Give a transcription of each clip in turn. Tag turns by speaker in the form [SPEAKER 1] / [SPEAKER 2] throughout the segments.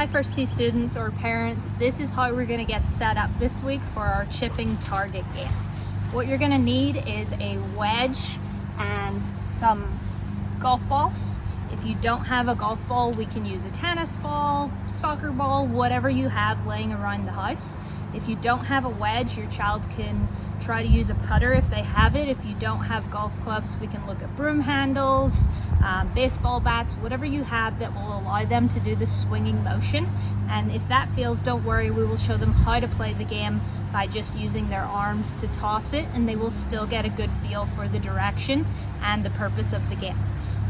[SPEAKER 1] Hi First Tee students or parents, this is how we're going to get set up this week for our chipping target game. What you're going to need is a wedge and some golf balls. If you don't have a golf ball, we can use a tennis ball, soccer ball, whatever you have laying around the house. If you don't have a wedge, your child can try to use a putter if they have it. If you don't have golf clubs, we can look at broom handles, baseball bats, whatever you have that will allow them to do the swinging motion. And if that fails, don't worry, we will show them how to play the game by just using their arms to toss it, and they will still get a good feel for the direction and the purpose of the game.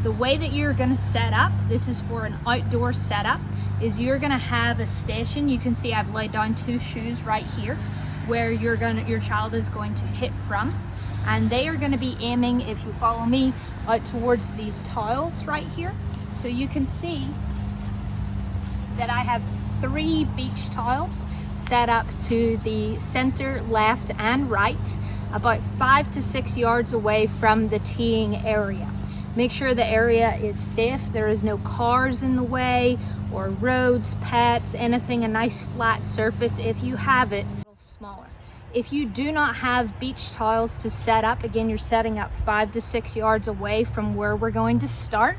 [SPEAKER 1] The way that you're going to set up, this is for an outdoor setup, is you're going to have a station. You can see I've laid down 2 shoes right here where your child is going to hit from, and they are going to be aiming, if you follow me, out towards these tiles right here. So you can see that I have 3 beach tiles set up to the center, left and right, about 5 to 6 yards away from the teeing area. Make sure the area is safe. There is no cars in the way or roads, pets, anything, a nice flat surface if you have it, a little smaller. If you do not have beach tiles to set up, again, you're setting up 5 to 6 yards away from where we're going to start.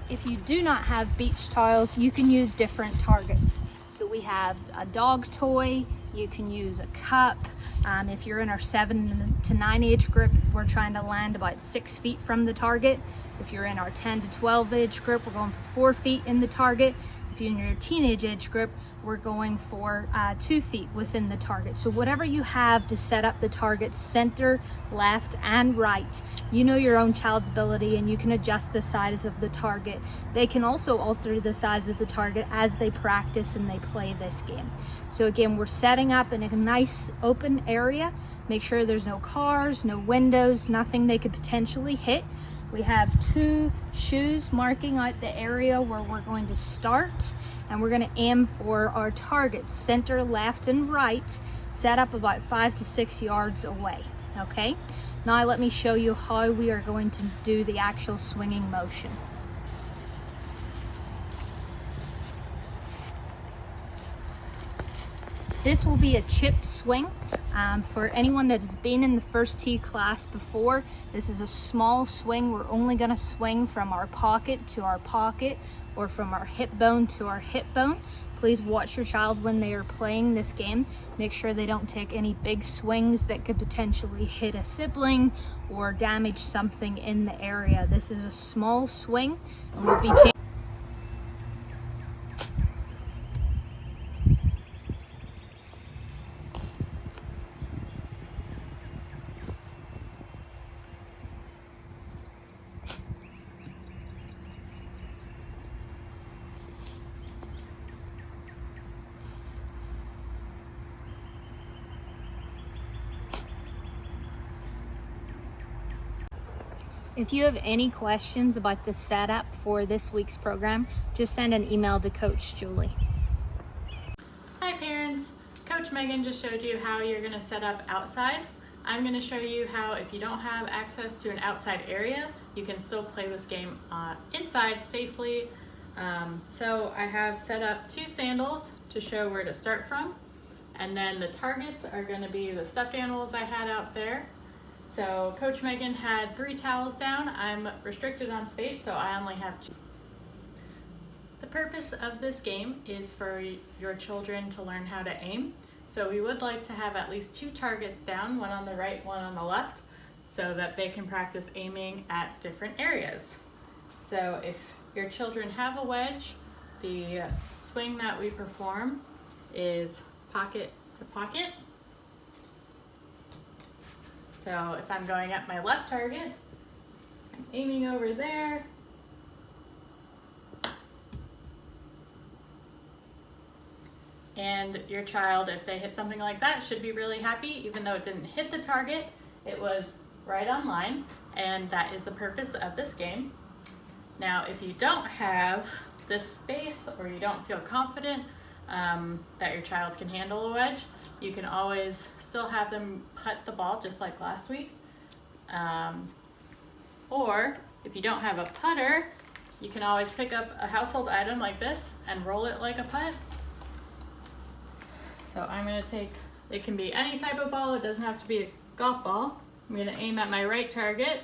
[SPEAKER 1] If you do not have beach tiles, you can use different targets. So we have a dog toy, you can use a cup. If you're in our 7 to 9 age group, we're trying to land about 6 feet from the target. If you're in our 10 to 12 age group, we're going for 4 feet in the target. If you're in your teenage age group, we're going for 2 feet within the target. So whatever you have to set up the target center, left and right, you know your own child's ability and you can adjust the size of the target. They can also alter the size of the target as they practice and they play this game. So again, we're setting up in a nice open area. Make sure there's no cars, no windows, nothing they could potentially hit. We have 2 shoes marking out the area where we're going to start, and we're going to aim for our targets, center, left, and right, set up about 5 to 6 yards away, okay? Now let me show you how we are going to do the actual swinging motion. This will be a chip swing. For anyone that has been in the First Tee class before, this is a small swing. We're only going to swing from our pocket to our pocket or from our hip bone to our hip bone. Please watch your child when they are playing this game. Make sure they don't take any big swings that could potentially hit a sibling or damage something in the area. This is a small swing and we'll be changing. If you have any questions about the setup for this week's program, just send an email to Coach Julie.
[SPEAKER 2] Hi parents, Coach Megan just showed you how you're going to set up outside. I'm going to show you how, if you don't have access to an outside area, you can still play this game inside safely. So I have set up 2 sandals to show where to start from, and then the targets are going to be the stuffed animals I had out there. So Coach Megan had 3 towels down. I'm restricted on space, so I only have 2. The purpose of this game is for your children to learn how to aim. So we would like to have at least 2 targets down, one on the right, one on the left, so that they can practice aiming at different areas. So if your children have a wedge, the swing that we perform is pocket to pocket. So if I'm going at my left target, I'm aiming over there. And your child, if they hit something like that, should be really happy. Even though it didn't hit the target, it was right on line, and that is the purpose of this game. Now, if you don't have this space or you don't feel confident that your child can handle a wedge, you can always still have them putt the ball just like last week. Or If you don't have a putter, you can always pick up a household item like this and roll it like a putt. So I'm gonna take, it can be any type of ball, it doesn't have to be a golf ball. I'm gonna aim at my right target.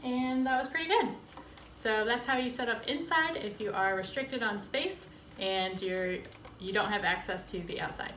[SPEAKER 2] And that was pretty good. So that's how you set up inside if you are restricted on space and you don't have access to the outside.